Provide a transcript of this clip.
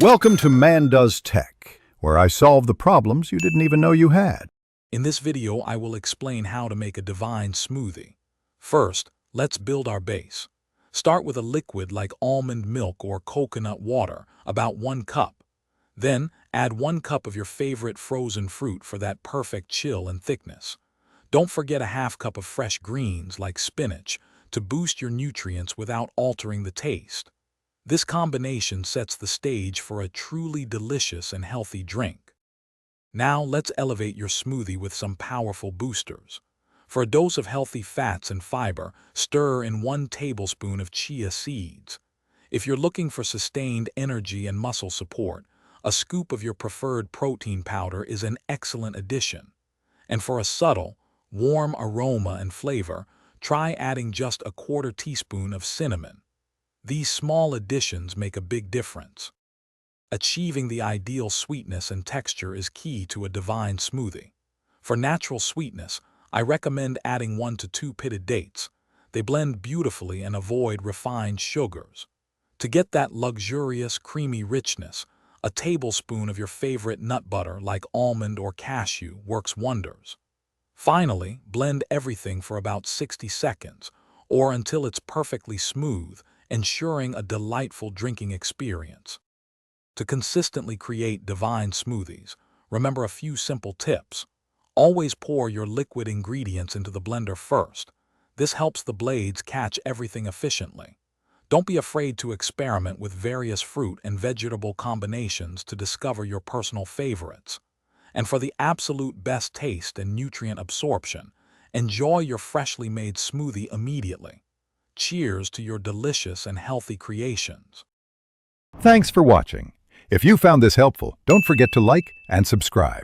Welcome to Man Does Tech, where I solve the problems you didn't even know you had. In this video, I will explain how to make a divine smoothie. First, let's build our base. Start with a liquid like almond milk or coconut water, about 1 cup. Then, add 1 cup of your favorite frozen fruit for that perfect chill and thickness. Don't forget a half cup of fresh greens like spinach to boost your nutrients without altering the taste. This combination sets the stage for a truly delicious and healthy drink. Now let's elevate your smoothie with some powerful boosters. For a dose of healthy fats and fiber, stir in 1 tablespoon of chia seeds. If you're looking for sustained energy and muscle support, a scoop of your preferred protein powder is an excellent addition. And for a subtle, warm aroma and flavor, try adding just a 1/4 teaspoon of cinnamon. These small additions make a big difference. Achieving the ideal sweetness and texture is key to a divine smoothie. For natural sweetness, I recommend adding 1 to 2 pitted dates. They blend beautifully and avoid refined sugars. To get that luxurious, creamy richness, a tablespoon of your favorite nut butter like almond or cashew works wonders. Finally, blend everything for about 60 seconds, or until it's perfectly smooth, ensuring a delightful drinking experience. To consistently create divine smoothies, remember a few simple tips. Always pour your liquid ingredients into the blender first. This helps the blades catch everything efficiently. Don't be afraid to experiment with various fruit and vegetable combinations to discover your personal favorites. And for the absolute best taste and nutrient absorption, enjoy your freshly made smoothie immediately. Cheers to your delicious and healthy creations. Thanks for watching. If you found this helpful, don't forget to like and subscribe.